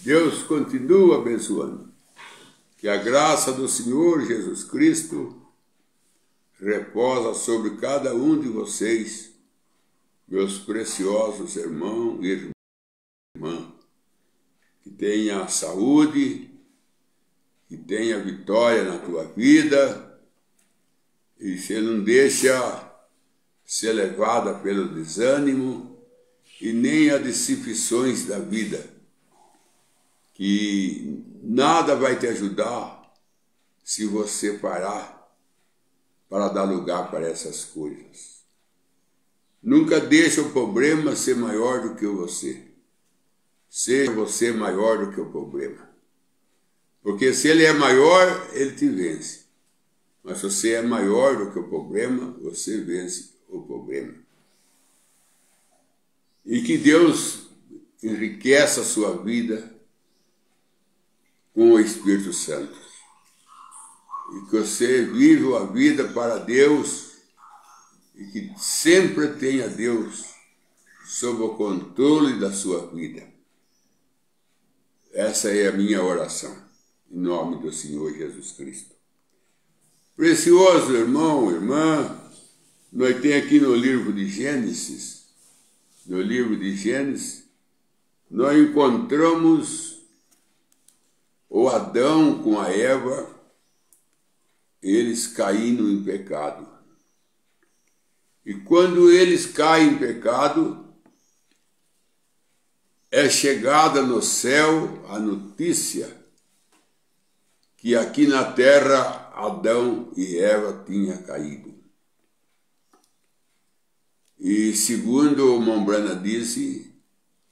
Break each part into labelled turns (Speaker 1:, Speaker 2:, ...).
Speaker 1: Deus continua abençoando. Que a graça do Senhor Jesus Cristo reposa sobre cada um de vocês, meus preciosos irmãos e irmãs. Que tenha saúde, que tenha vitória na tua vida, e você não deixa ser levada pelo desânimo e nem as decepções da vida, que nada vai te ajudar se você parar para dar lugar para essas coisas. Nunca deixe o problema ser maior do que você. Seja você maior do que o problema. Porque se ele é maior, ele te vence. Mas se você é maior do que o problema, você vence o problema. E que Deus enriqueça a sua vida com o Espírito Santo. E que você viva a vida para Deus e que sempre tenha Deus sob o controle da sua vida. Essa é a minha oração, em nome do Senhor Jesus Cristo. Precioso irmão, irmã, nós temos aqui no livro de Gênesis, nós encontramos o Adão com a Eva, eles caindo em pecado. E quando eles caem em pecado, é chegada no céu a notícia que aqui na terra Adão e Eva tinham caído. E segundo o Mombrana disse,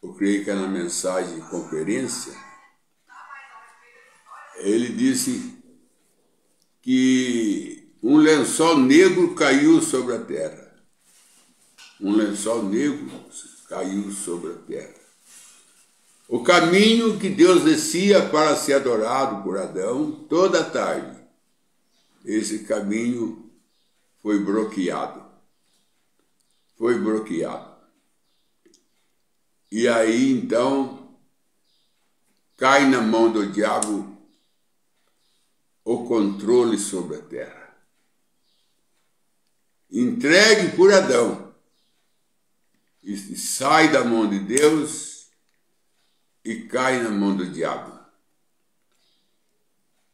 Speaker 1: eu creio que é na mensagem de conferência, ele disse que um lençol negro caiu sobre a terra. Um lençol negro caiu sobre a terra. O caminho que Deus descia para ser adorado por Adão toda a tarde, esse caminho foi bloqueado. Foi bloqueado. E aí então cai na mão do diabo o controle sobre a terra. Entregue por Adão. E sai da mão de Deus e cai na mão do diabo.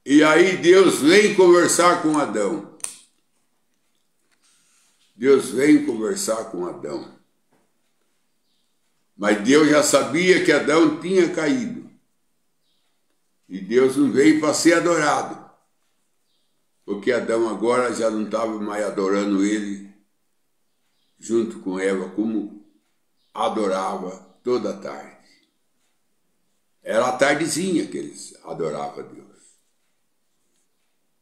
Speaker 1: E aí Deus vem conversar com Adão. Deus vem conversar com Adão. Mas Deus já sabia que Adão tinha caído. E Deus não veio para ser adorado. Porque Adão agora já não estava mais adorando ele junto com Eva, como adorava toda a tarde. Era a tardezinha que eles adoravam a Deus.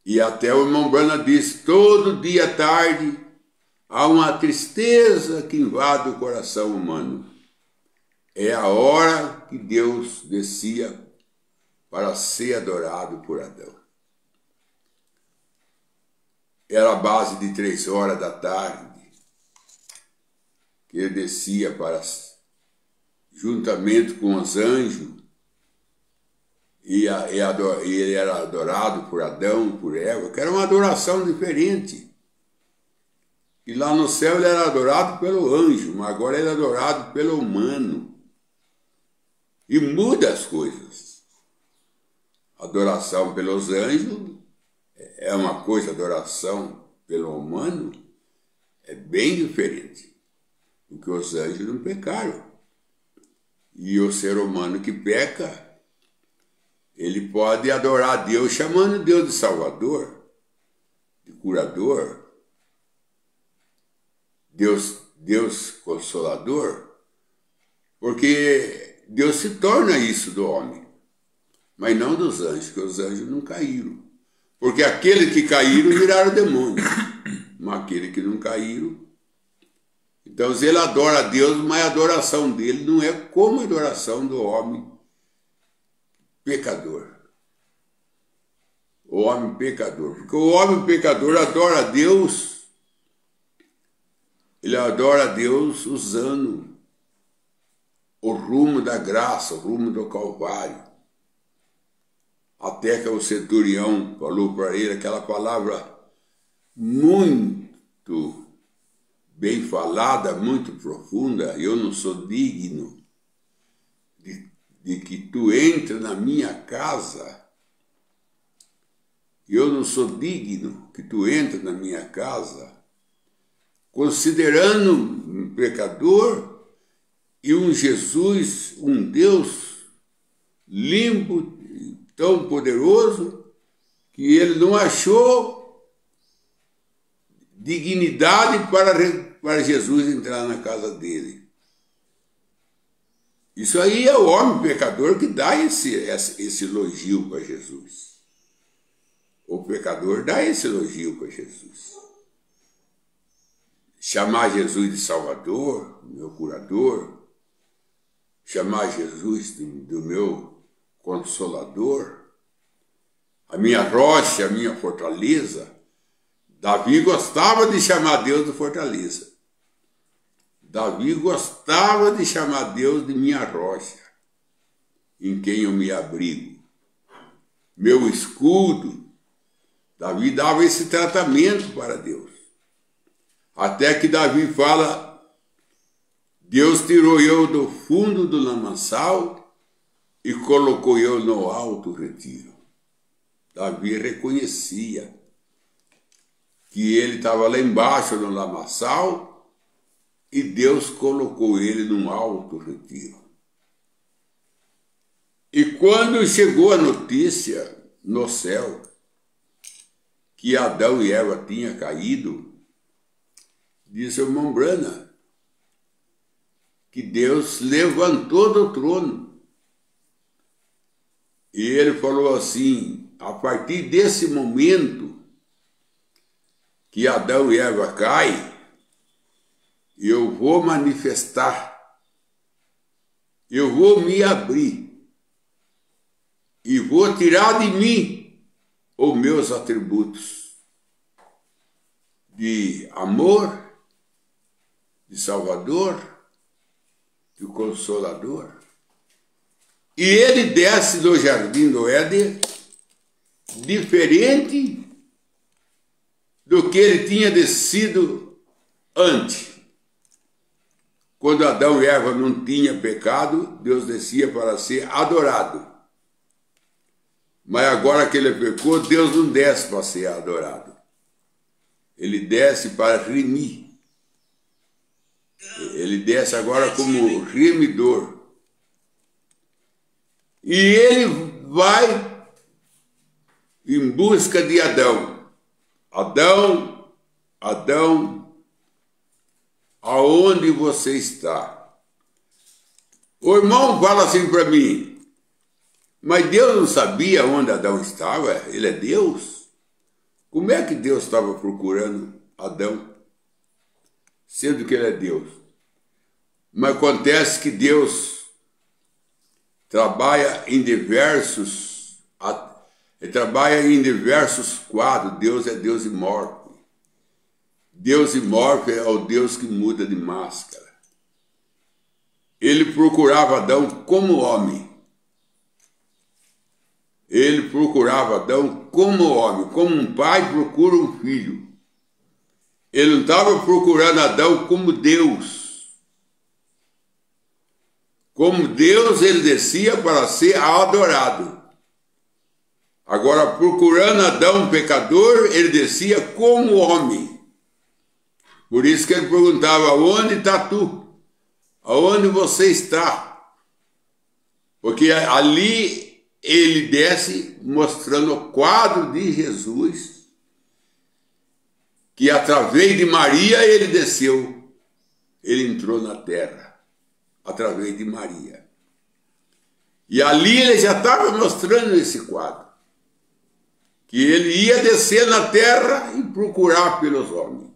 Speaker 1: E até o irmão Brana disse, todo dia à tarde há uma tristeza que invade o coração humano. É a hora que Deus descia para ser adorado por Adão. Era a base de 3 horas da tarde que ele descia para, juntamente com os anjos, e ele era adorado por Adão, por Eva, que era uma adoração diferente. E lá no céu ele era adorado pelo anjo, mas agora ele é adorado pelo humano. E muda as coisas. Adoração pelos anjos é uma coisa, adoração pelo humano é bem diferente. Porque os anjos não pecaram. E o ser humano que peca, ele pode adorar Deus chamando Deus de Salvador, de curador, Deus Consolador, porque Deus se torna isso do homem, mas não dos anjos, porque os anjos não caíram. Porque aqueles que caíram viraram demônios, mas aqueles que não caíram. Então ele adora a Deus, mas a adoração dele não é como a adoração do homem pecador. O homem pecador. Porque o homem pecador adora a Deus, ele adora a Deus usando o rumo da graça, o rumo do Calvário. até que o centurião falou para ele aquela palavra muito bem falada, muito profunda: eu não sou digno de que tu entre na minha casa. Eu não sou digno que tu entre na minha casa, considerando um pecador e um Jesus, um Deus limpo, tão poderoso, que ele não achou dignidade para Jesus entrar na casa dele. Isso aí é o homem pecador que dá esse elogio para Jesus. O pecador dá esse elogio para Jesus. Chamar Jesus de Salvador, meu curador, chamar Jesus do meu Consolador, a minha rocha, a minha fortaleza. Davi gostava de chamar Deus de fortaleza. Davi gostava de chamar Deus de minha rocha, em quem eu me abrigo, meu escudo. Davi dava esse tratamento para Deus. Até que Davi fala: Deus tirou eu do fundo do lamaçal e colocou eu no alto retiro. Davi reconhecia que ele estava lá embaixo no lamaçal e Deus colocou ele num alto retiro. E quando chegou a notícia no céu que Adão e Eva tinham caído, disse o irmão Branham que Deus levantou do trono. E ele falou assim: a partir desse momento que Adão e Eva caem, eu vou manifestar, eu vou me abrir e vou tirar de mim os meus atributos de amor, de Salvador, de Consolador. E ele desce do jardim do Éden diferente do que ele tinha descido antes. Quando Adão e Eva não tinham pecado, Deus descia para ser adorado. Mas agora que ele pecou, Deus não desce para ser adorado. Ele desce para remir. Ele desce agora como remidor. E ele vai em busca de Adão. Adão, Adão, aonde você está? O irmão fala assim para mim: mas Deus não sabia onde Adão estava? Ele é Deus? Como é que Deus estava procurando Adão, sendo que ele é Deus? Mas acontece que Deus trabalha em diversos quadros. Deus é Deus imorfe. Deus imorfe é o Deus que muda de máscara. Ele procurava Adão como homem. Ele procurava Adão como homem, como um pai procura um filho. Ele não estava procurando Adão como Deus. Como Deus, ele descia para ser adorado. Agora, procurando Adão, pecador, ele descia como homem. Por isso que ele perguntava: onde está tu? Aonde você está? Porque ali ele desce mostrando o quadro de Jesus, que através de Maria ele desceu, ele entrou na terra, através de Maria. E ali ele já estava mostrando esse quadro, que ele ia descer na terra e procurar pelos homens.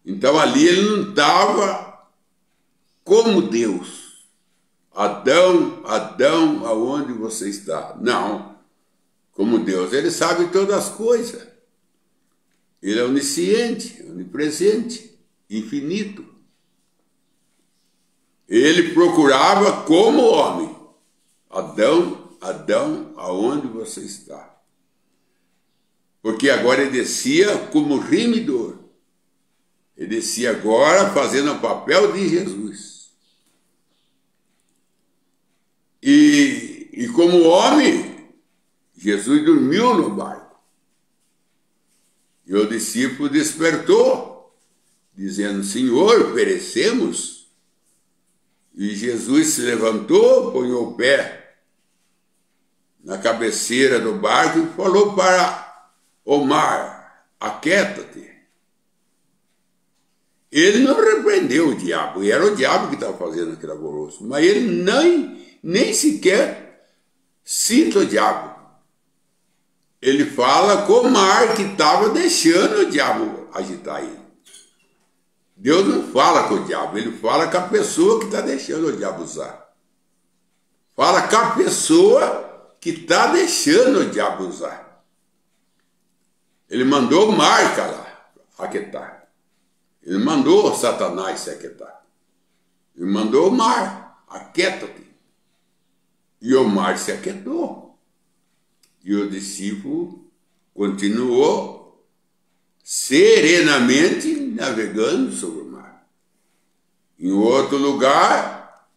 Speaker 1: Então ali ele não estava como Deus. Adão, Adão, aonde você está? Não. Como Deus, ele sabe todas as coisas. Ele é onisciente, onipresente, infinito. Ele procurava como homem. Adão, Adão, aonde você está? Porque agora ele descia como remidor. Ele descia agora fazendo o papel de Jesus. E como homem, Jesus dormiu no barco. E o discípulo despertou, dizendo: Senhor, perecemos. E Jesus se levantou, ponhou o pé na cabeceira do barco e falou para o mar: aquieta-te. Ele não repreendeu o diabo, e era o diabo que estava fazendo aquele alvoroço, mas ele nem sequer cita o diabo. Ele fala com o mar que estava deixando o diabo agitar ele. Deus não fala com o diabo, ele fala com a pessoa que está deixando o diabo usar. Fala com a pessoa que está deixando o diabo usar. Ele mandou o mar calar, aquietar. Ele mandou Satanás se aquietar. Ele mandou o mar, aquieta-te. E o mar se aquietou. E o discípulo continuou serenamente navegando sobre o mar. Em outro lugar,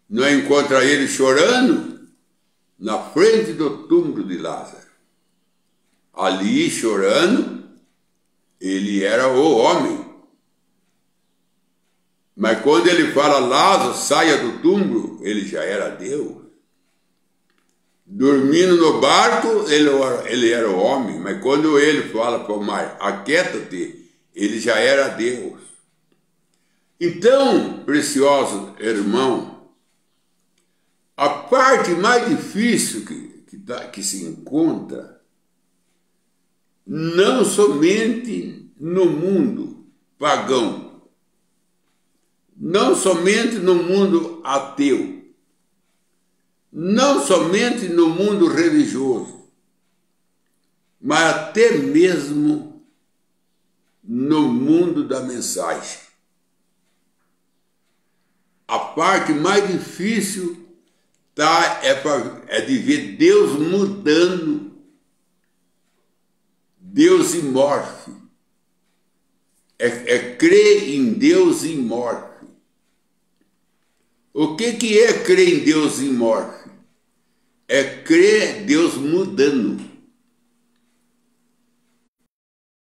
Speaker 1: não encontra ele chorando na frente do túmulo de Lázaro. Ali, chorando, ele era o homem. Mas quando ele fala: Lázaro, saia do túmulo, ele já era Deus. Dormindo no barco, ele era o homem. Mas quando ele fala para o mar: aquieta-te, ele já era Deus. Então, precioso irmão, a parte mais difícil que se encontra, não somente no mundo pagão, não somente no mundo ateu, não somente no mundo religioso, mas até mesmo no mundo da mensagem. A parte mais difícil é de ver Deus mudando, Deus imorfe. É crer em Deus imorfe. O que é crer em Deus imorfe? É crer Deus mudando.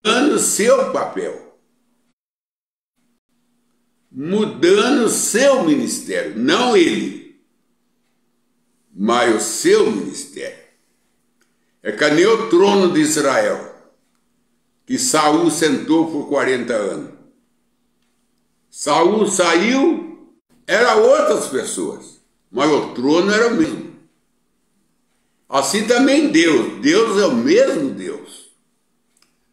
Speaker 1: Mudando seu papel. Mudando seu ministério. Não ele, mas o seu ministério. É que nem o trono de Israel, que Saul sentou por 40 anos. Saul saiu, eram outras pessoas, mas o trono era o mesmo. Assim também Deus é o mesmo Deus.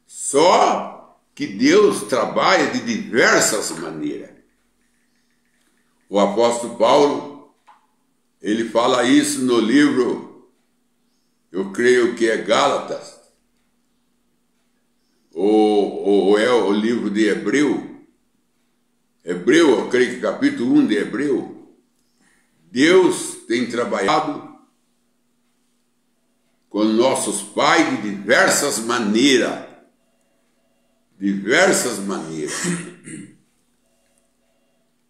Speaker 1: Só que Deus trabalha de diversas maneiras. O apóstolo Paulo, ele fala isso no livro, eu creio que é Gálatas, ou é o livro de Hebreu, eu creio que capítulo 1 de Hebreu. Deus tem trabalhado com nossos pais de diversas maneiras. Diversas maneiras.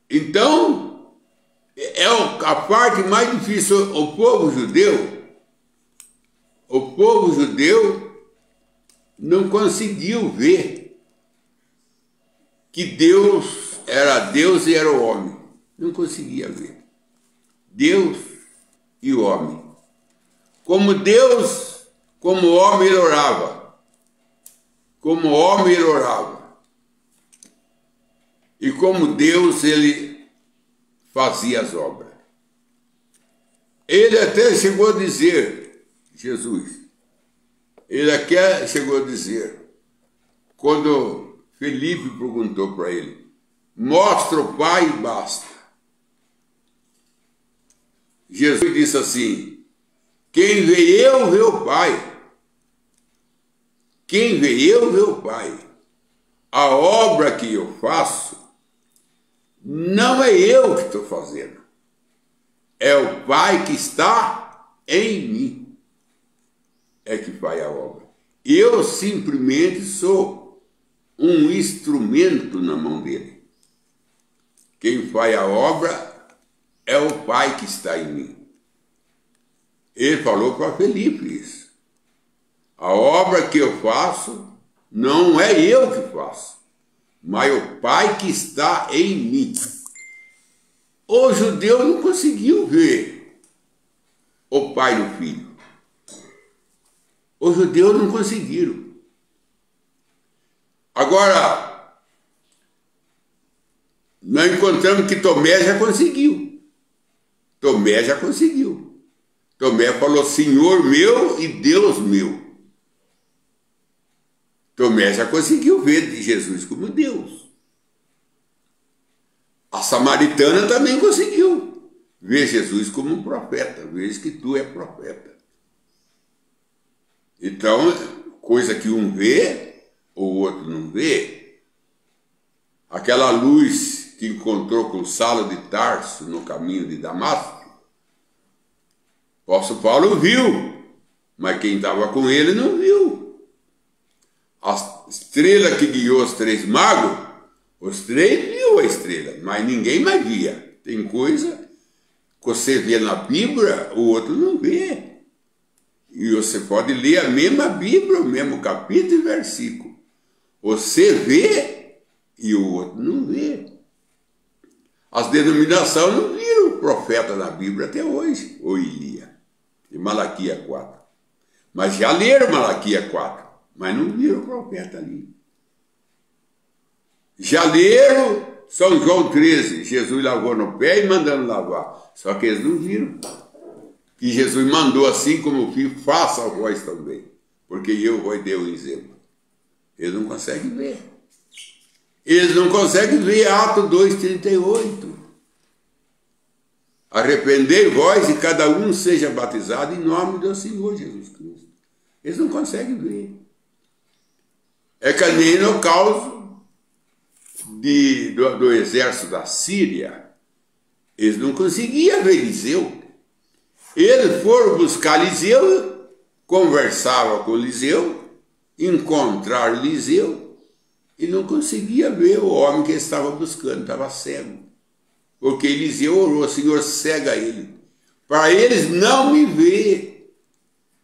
Speaker 1: Então, é a parte mais difícil. O povo judeu não conseguiu ver que Deus era Deus e era o homem. Não conseguia ver. Deus e o homem. Como Deus, como homem ele orava. Como homem ele orava. E como Deus ele fazia as obras. Ele até chegou a dizer, Jesus, ele até chegou a dizer, quando Felipe perguntou para ele, mostra o Pai e basta. Jesus disse assim, quem vê eu, vê o Pai. Quem vê eu, vê o Pai. A obra que eu faço, não é eu que estou fazendo. É o Pai que está em mim é que faz a obra. Eu simplesmente sou um instrumento na mão dele. Quem faz a obra é o Pai que está em mim. Ele falou para Felipe isso. A obra que eu faço não é eu que faço, mas o Pai que está em mim. O judeu não conseguiu ver o Pai no Filho. Os judeus não conseguiram. Agora, nós encontramos que Tomé já conseguiu. Tomé já conseguiu. Tomé falou, Senhor meu e Deus meu. Tomé já conseguiu ver de Jesus como Deus. A samaritana também conseguiu ver Jesus como um profeta. Veja que tu é profeta. Então, coisa que um vê, o outro não vê. Aquela luz que encontrou com Saulo de Tarso no caminho de Damasco, o apóstolo Paulo viu, mas quem estava com ele não viu. A estrela que guiou os 3 magos, os 3 viu a estrela, mas ninguém mais via. Tem coisa que você vê na Bíblia, o outro não vê. E você pode ler a mesma Bíblia, o mesmo capítulo e versículo. Você vê e o outro não vê. As denominações não viram o profeta na Bíblia até hoje, ou Elias, em Malaquias 4. Mas já leram Malaquias 4, mas não viram o profeta ali. Já leram São João 13, Jesus lavou no pé e mandando lavar. Só que eles não viram. Que Jesus mandou assim como o Filho, faça a vós também. Porque eu vos dei o exemplo. Eles não conseguem ver. Eles não conseguem ver Atos 2,38. Arrependei vós e cada um seja batizado em nome do Senhor Jesus Cristo. Eles não conseguem ver. É que nem no caso do exército da Síria. Eles não conseguiam ver Eliseu. Eles foram buscar Eliseu, conversavam com Eliseu, encontraram Eliseu e não conseguia ver o homem que estava buscando, estava cego. Porque Eliseu orou, Senhor, cega ele, para eles não me ver.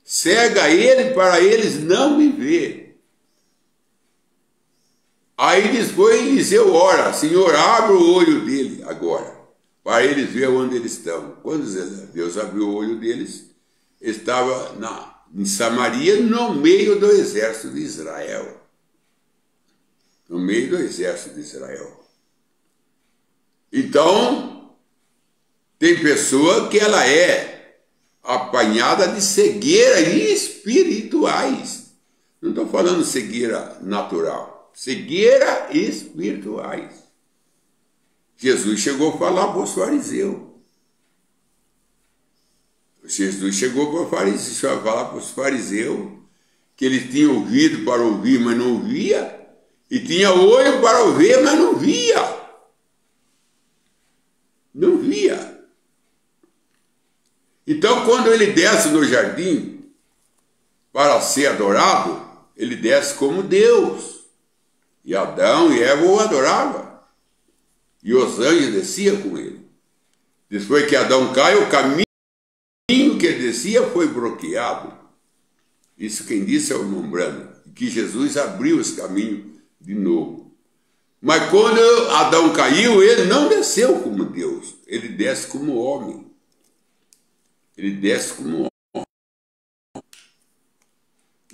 Speaker 1: Cega ele, para eles não me ver. Aí depois Eliseu ora, Senhor, abre o olho dele agora, para eles verem onde eles estão. Quando Deus abriu o olho deles, estava em Samaria, no meio do exército de Israel. No meio do exército de Israel. Então, tem pessoa que ela é apanhada de cegueira espirituais. Não estou falando cegueira natural, cegueira espirituais. Jesus chegou a falar para os fariseus. Jesus chegou para falar para os fariseus que eles tinham ouvido para ouvir, mas não ouvia, e tinha olho para ver, mas não via. Não via. Então, quando ele desce no jardim para ser adorado, ele desce como Deus. E Adão e Eva o adoravam. E os anjos desciam com ele. Depois que Adão cai, o caminho que ele descia foi bloqueado. Isso quem disse é o irmão Branham, que Jesus abriu esse caminho de novo. Mas quando Adão caiu, ele não desceu como Deus, ele desce como homem. Ele desce como homem.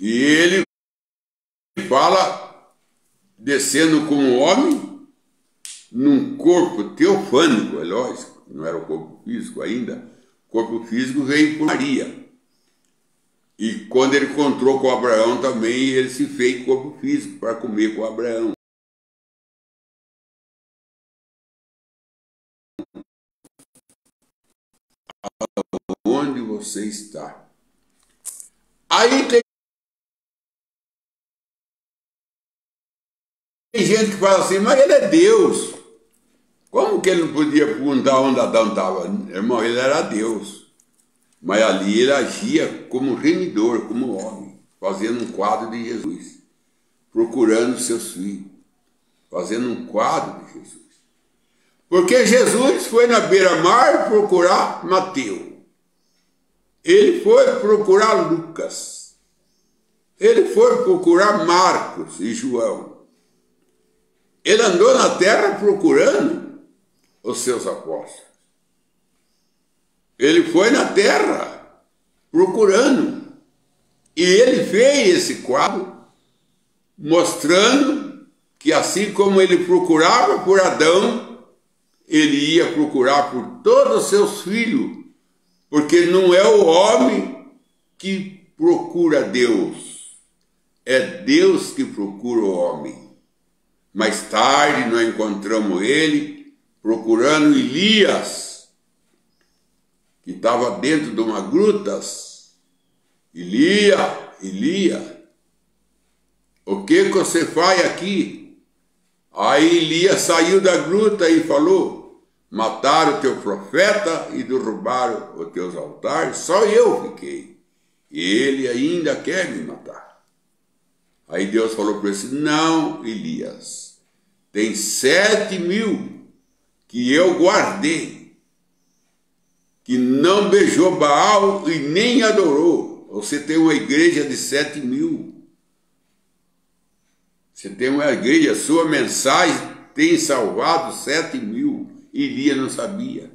Speaker 1: E ele fala, descendo como homem, num corpo teofânico, é lógico, não era o corpo físico ainda, o corpo físico veio por Maria. E quando ele encontrou com Abraão também, ele se fez corpo físico para comer com Abraão. Onde você está? Aí tem gente que fala assim, mas ele é Deus. Como que ele não podia perguntar onde Adão estava? Irmão, ele era Deus. Mas ali ele agia como remidor, como homem, fazendo um quadro de Jesus, procurando seus filhos, fazendo um quadro de Jesus. Porque Jesus foi na beira-mar procurar Mateus. Ele foi procurar Lucas. Ele foi procurar Marcos e João. Ele andou na terra procurando os seus apóstolos. Ele foi na terra procurando. E ele fez esse quadro mostrando que assim como ele procurava por Adão, ele ia procurar por todos os seus filhos. Porque não é o homem que procura Deus. É Deus que procura o homem. Mais tarde nós encontramos ele procurando Elias, que estava dentro de uma gruta. Elias, o que você faz aqui? Aí Elias saiu da gruta e falou: mataram o teu profeta e derrubaram os teus altares, só eu fiquei. E ele ainda quer me matar. Aí Deus falou para ele: não, Elias, tem 7.000 que eu guardei, que não beijou Baal e nem adorou. Você tem uma igreja de 7.000. Você tem uma igreja, sua mensagem tem salvado 7.000. Elias não sabia.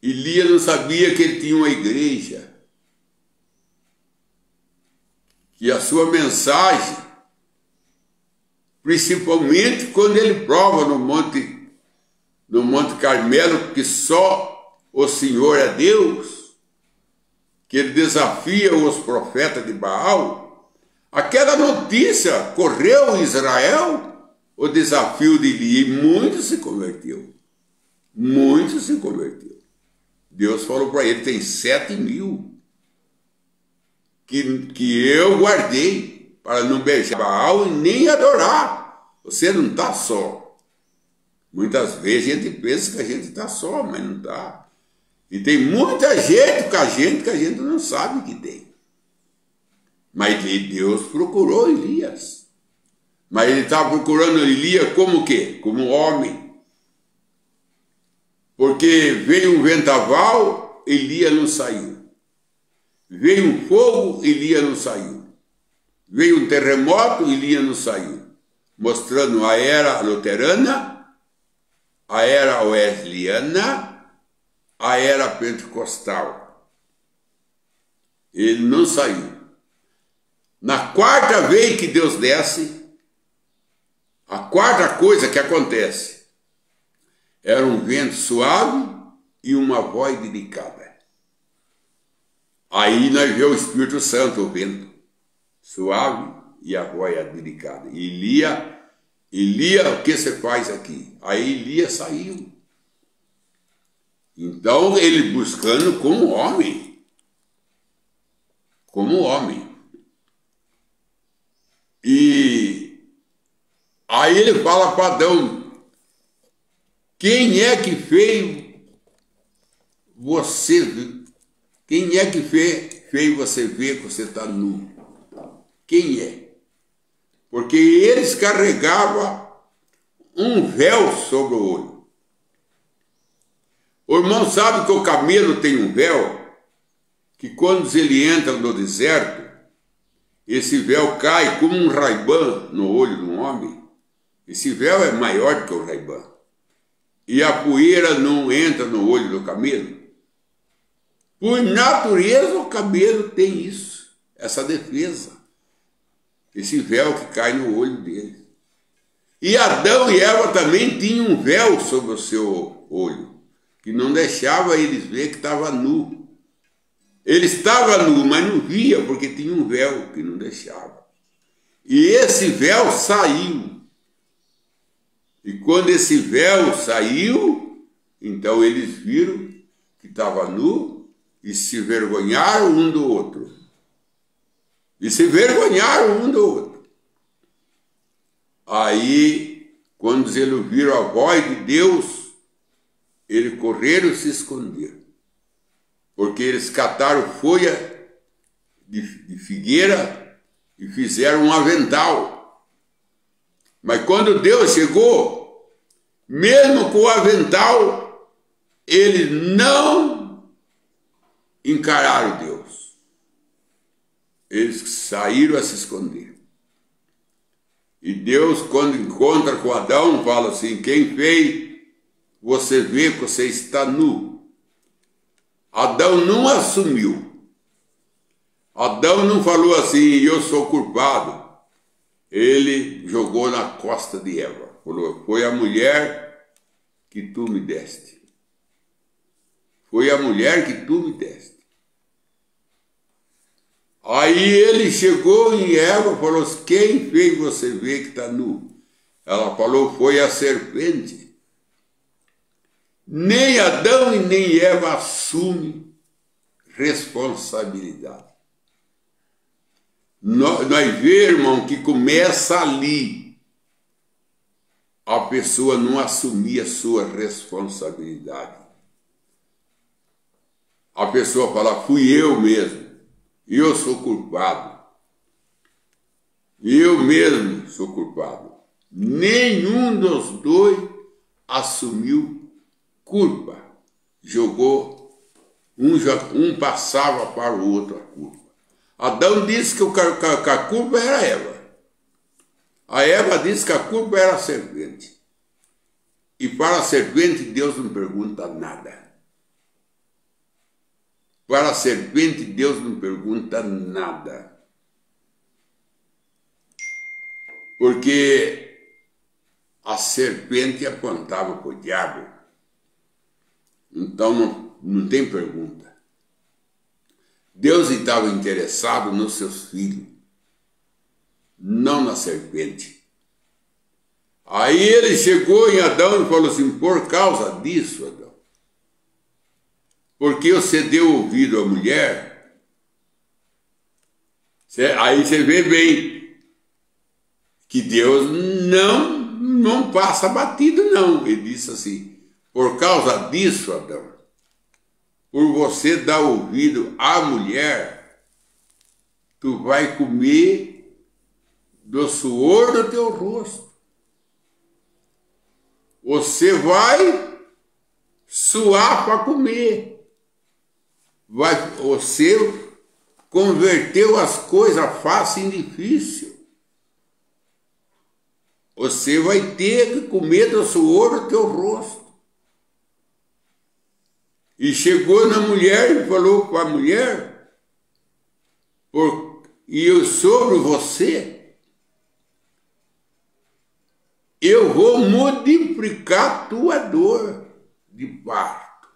Speaker 1: Elias não sabia que ele tinha uma igreja. Que a sua mensagem, principalmente quando ele prova no Monte Carmelo que só o Senhor é Deus, que ele desafia os profetas de Baal, aquela notícia correu em Israel, o desafio de Elias, e muitos se converteu. Muitos se converteu. Deus falou para ele: tem 7.000 que eu guardei para não beijar Baal e nem adorar. Você não está só. Muitas vezes a gente pensa que a gente está só, mas não está. E tem muita gente com a gente que a gente não sabe que tem. Mas Deus procurou Elias. Mas ele estava procurando Elias como o quê? Como homem. Porque veio um vendaval, Elias não saiu. Veio um fogo, Elias não saiu. Veio um terremoto, Elias não saiu. Mostrando a era luterana, a era wesleyana, a era pentecostal. Ele não saiu. Na quarta vez que Deus desce, a quarta coisa que acontece era um vento suave e uma voz delicada. Aí nós vemos o Espírito Santo, o vento suave e a voz delicada. Elias, o que você faz aqui? Aí Elias saiu. Então ele buscando como homem. Como homem. E aí ele fala para Adão: quem é que fez você? Quem é que fez você ver que você está nu? Quem é? Porque eles carregavam um véu sobre o olho. O irmão sabe que o camelo tem um véu, que quando ele entra no deserto, esse véu cai como um Ray-Ban no olho de um homem. Esse véu é maior do que o Ray-Ban. E a poeira não entra no olho do camelo. Por natureza, o camelo tem isso, essa defesa. Esse véu que cai no olho dele. E Adão e Eva também tinham um véu sobre o seu olho, que não deixava eles ver que estava nu. Ele estava nu, mas não via, porque tinha um véu que não deixava. E esse véu saiu. E quando esse véu saiu, então eles viram que estava nu e se vergonharam um do outro. E se vergonharam um do outro. Aí, quando eles viram a voz de Deus, eles correram e se esconderam. porque eles cataram folha de figueira e fizeram um avental. Mas quando Deus chegou, mesmo com o avental, eles não encararam Deus. Eles saíram a se esconder. E Deus, quando encontra com Adão, fala assim: quem fez você vê que você está nu. Adão não assumiu. Adão não falou assim: eu sou culpado. Ele jogou na costa de Eva. Falou: foi a mulher que tu me deste. Foi a mulher que tu me deste. Aí ele chegou em Eva e falou: quem fez você ver que está nu? Ela falou: foi a serpente. Nem Adão e nem Eva assumem responsabilidade. Nós vemos, irmão, que começa ali a pessoa não assumir a sua responsabilidade. A pessoa fala: fui eu mesmo, eu sou culpado. Eu mesmo sou culpado. Nenhum dos dois assumiu culpa. Jogou, um passava para o outro a culpa. Adão disse que a culpa era Eva. A Eva disse que a culpa era a serpente. E para a serpente Deus não pergunta nada. Para a serpente Deus não pergunta nada. Porque a serpente apontava para o diabo. Então não tem pergunta. Deus estava interessado nos seus filhos, não na serpente. Aí ele chegou em Adão e falou assim: por causa disso, Adão, porque você deu ouvido à mulher, aí você vê bem que Deus não passa batido, não. Ele disse assim: por causa disso, Adão, por você dar ouvido à mulher, tu vai comer do suor do teu rosto. Você vai suar para comer. Você converteu as coisas fácil em difícil. Você vai ter que comer do suor do teu rosto. E chegou na mulher e falou para a mulher: e sobre você, eu vou multiplicar tua dor de parto.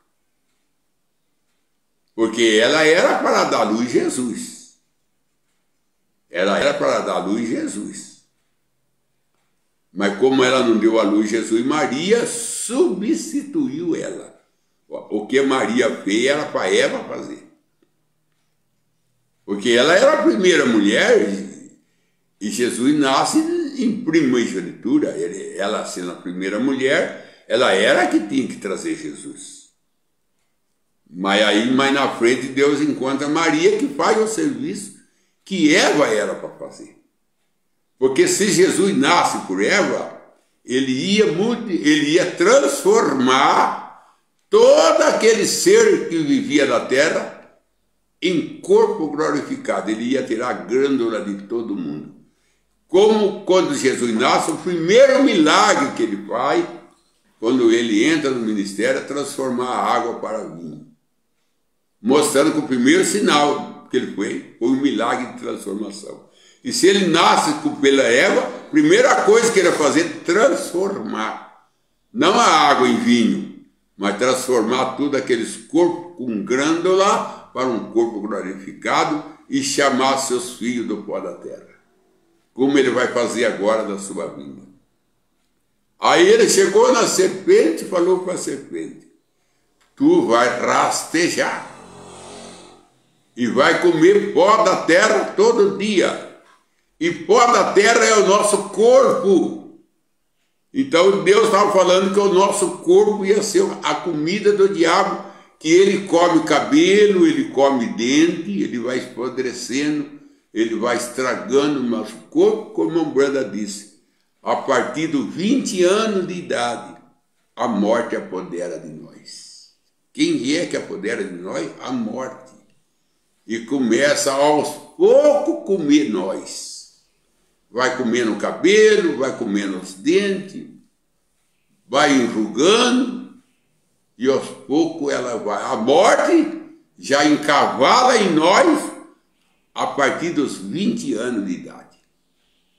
Speaker 1: Porque ela era para dar luz Jesus. Ela era para dar luz Jesus. Mas como ela não deu a luz Jesus, Maria substituiu ela. O que Maria fez era para Eva fazer. Porque ela era a primeira mulher e Jesus nasce em primogenitura. Ela sendo a primeira mulher, ela era a que tinha que trazer Jesus. Mas aí, mais na frente, Deus encontra Maria que faz o serviço que Eva era para fazer. Porque se Jesus nasce por Eva, ele ia transformar todo aquele ser que vivia na terra em corpo glorificado. Ele ia tirar a glândula de todo mundo. Como quando Jesus nasce, o primeiro milagre que ele faz, quando ele entra no ministério, é transformar a água para vinho. Mostrando que o primeiro sinal que ele foi um milagre de transformação. E se ele nasce pela Eva, a primeira coisa que ele ia fazer é transformar. Não a água em vinho, mas transformar tudo aqueles corpos com glândula para um corpo glorificado e chamar seus filhos do pó da terra. Como ele vai fazer agora da sua vinda. Aí ele chegou na serpente e falou para a serpente: tu vai rastejar e vai comer pó da terra todo dia. E pó da terra é o nosso corpo. Então Deus estava falando que o nosso corpo ia ser a comida do diabo, que ele come cabelo, ele come dente, ele vai apodrecendo, ele vai estragando o nosso corpo, como a Umbanda disse. A partir dos 20 anos de idade, a morte apodera de nós. Quem é que apodera de nós? A morte. E começa aos poucos comer nós. Vai comendo o cabelo, vai comendo os dentes, vai enrugando, e aos poucos ela vai. A morte já encavala em nós a partir dos 20 anos de idade.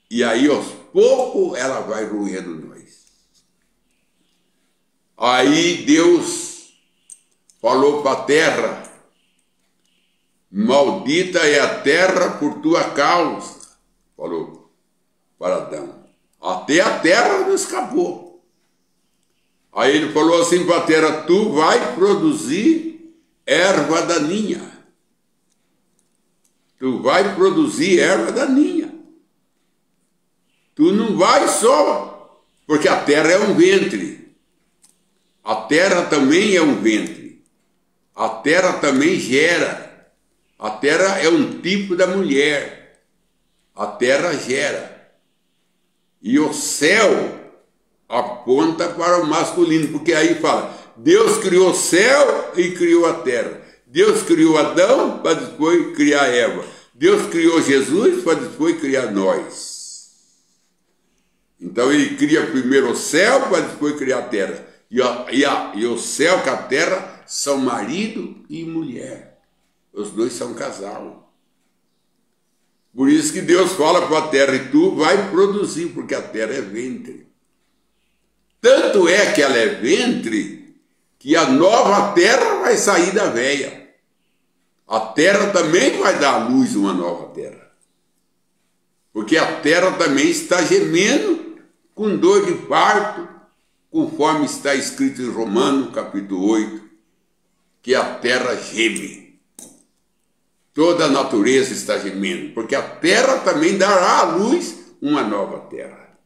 Speaker 1: E aí, aos poucos, ela vai roendo nós. Aí Deus falou para a terra: maldita é a terra por tua causa. Falou para Adão. Até a terra não escapou. Aí ele falou assim para a terra: tu vai produzir erva daninha. Tu vai produzir erva daninha. Tu não vai só, porque a terra é um ventre. A terra também é um ventre. A terra também gera. A terra é um tipo da mulher. A terra gera. E o céu aponta para o masculino, porque aí fala: Deus criou o céu e criou a terra. Deus criou Adão para depois criar Eva. Deus criou Jesus para depois criar nós. Então ele cria primeiro o céu para depois criar a terra. E o céu com a terra são marido e mulher. Os dois são casal. Por isso que Deus fala para a terra: e tu vai produzir, porque a terra é ventre. Tanto é que ela é ventre, que a nova terra vai sair da velha. A terra também vai dar à luz uma nova terra. Porque a terra também está gemendo com dor de parto, conforme está escrito em Romanos, capítulo 8, que a terra geme. Toda a natureza está gemendo, porque a terra também dará à luz uma nova terra.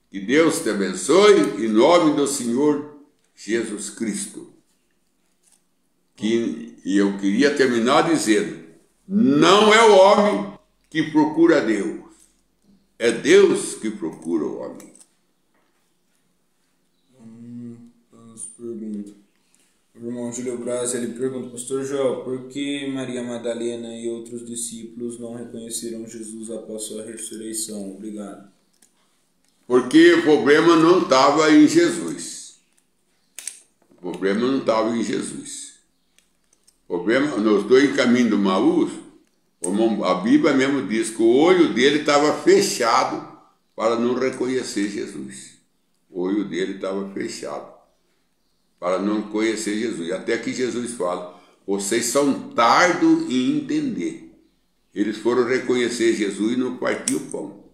Speaker 1: Que Deus te abençoe, em nome do Senhor Jesus Cristo. E eu queria terminar dizendo: não é o homem que procura Deus, é Deus que procura o homem.
Speaker 2: Pergunta. O irmão Júlio Braz, ele pergunta: pastor Jó, por que Maria Madalena e outros discípulos não reconheceram Jesus após sua ressurreição? Obrigado.
Speaker 1: Porque o problema não estava em Jesus. O problema não estava em Jesus. O problema, nós estou em caminho do Maús, a Bíblia mesmo diz que o olho dele estava fechado para não reconhecer Jesus. O olho dele estava fechado para não conhecer Jesus. Até que Jesus fala: vocês são tardos em entender. Eles foram reconhecer Jesus e não partiu o pão.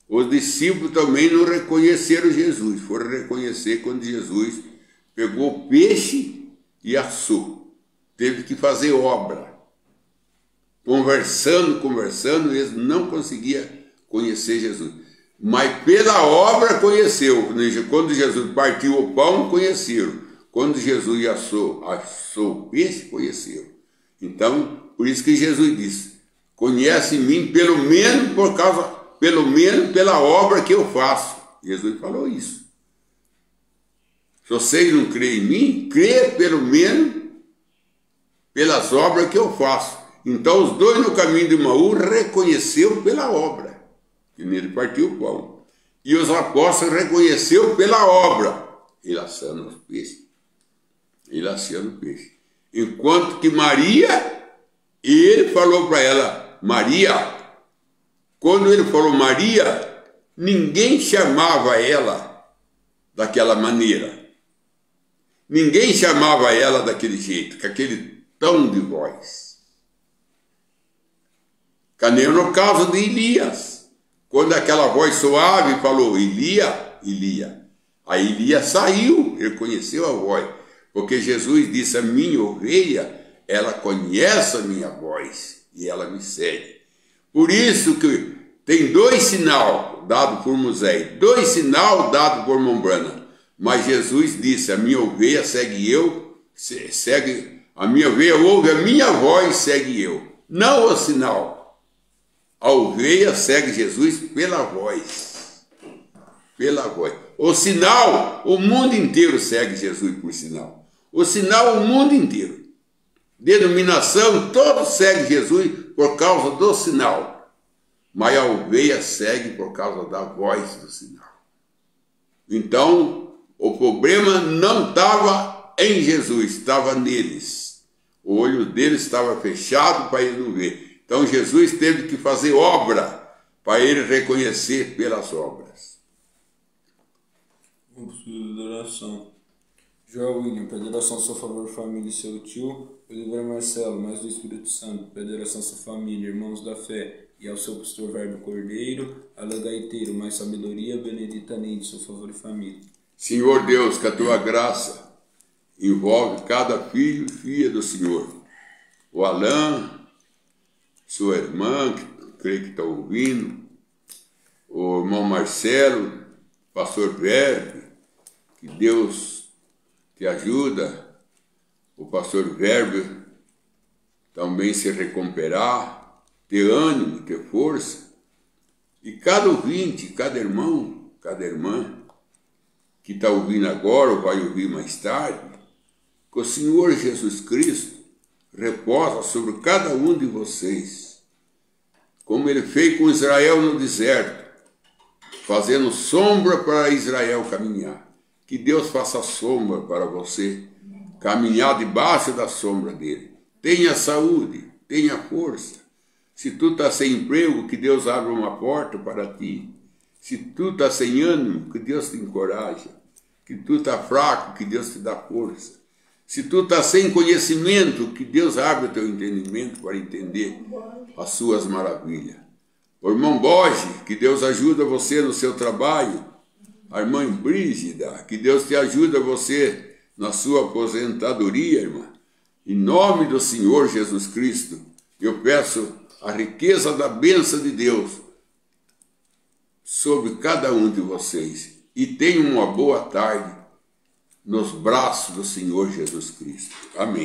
Speaker 1: Os discípulos também não reconheceram Jesus. Foram reconhecer quando Jesus pegou o peixe e assou. Teve que fazer obra. Conversando, eles não conseguiam conhecer Jesus. Mas pela obra conheceu. Quando Jesus partiu o pão, conheceram. Quando Jesus assou o peixe, conheceram. Então, por isso que Jesus disse: conhece mim pelo menos pela obra que eu faço. Jesus falou isso. Se vocês não creem em mim, crê pelo menos pelas obras que eu faço. Então os dois no caminho de Emaús reconheceu pela obra, que nele partiu o pão. E os apóstolos reconheceu pela obra, ele assando os peixes. Ele assando o peixe. Enquanto que Maria, ele falou para ela: Maria. Quando ele falou Maria, ninguém chamava ela daquela maneira. Ninguém chamava ela daquele jeito, com aquele tom de voz. Nem no caso de Elias, quando aquela voz suave falou: Elia, Elia. Aí Elias saiu, ele conheceu a voz, porque Jesus disse: a minha ovelha, ela conhece a minha voz e ela me segue. Por isso que tem dois sinais dados por Moisés, dois sinais dados por Umbanda. Mas Jesus disse: a minha ovelha segue eu, segue a minha ovelha, ouve a minha voz, segue eu. Não o sinal. A ovelha segue Jesus pela voz. Pela voz. O sinal, o mundo inteiro segue Jesus por sinal. O sinal, o mundo inteiro. Denominação, todos seguem Jesus por causa do sinal. Mas a ovelha segue por causa da voz do sinal. Então, o problema não estava em Jesus, estava neles. O olho deles estava fechado para ele não ver. Então Jesus teve que fazer obra para ele reconhecer pelas obras.
Speaker 2: Vamos para a oração. João William, pede oração a seu favor, família e seu tio. Oliveira Marcelo, mais do Espírito Santo, pede oração a sua família, irmãos da fé, e ao seu pastor Verbo Cordeiro. Alan Gaiteiro, mais sabedoria. Benedita Neide, seu favor e família.
Speaker 1: Senhor Deus, que a tua graça envolve cada filho e filha do Senhor. O Alan, sua irmã, que creio que está ouvindo, o irmão Marcelo, pastor Verbo, que Deus te ajuda, o pastor Verbo também se recuperar, ter ânimo, ter força, e cada ouvinte, cada irmão, cada irmã, que está ouvindo agora ou vai ouvir mais tarde, que o Senhor Jesus Cristo reposa sobre cada um de vocês, como ele fez com Israel no deserto, fazendo sombra para Israel caminhar. Que Deus faça sombra para você, caminhar debaixo da sombra dele. Tenha saúde, tenha força. Se tu está sem emprego, que Deus abra uma porta para ti. Se tu está sem ânimo, que Deus te encoraje. Que tu está fraco, que Deus te dá força. Se tu está sem conhecimento, que Deus abra o teu entendimento para entender as suas maravilhas. O irmão Borges, que Deus ajuda você no seu trabalho. A irmã Brígida, que Deus te ajuda você na sua aposentadoria, irmã. Em nome do Senhor Jesus Cristo, eu peço a riqueza da bênção de Deus sobre cada um de vocês. E tenham uma boa tarde nos braços do Senhor Jesus Cristo. Amém.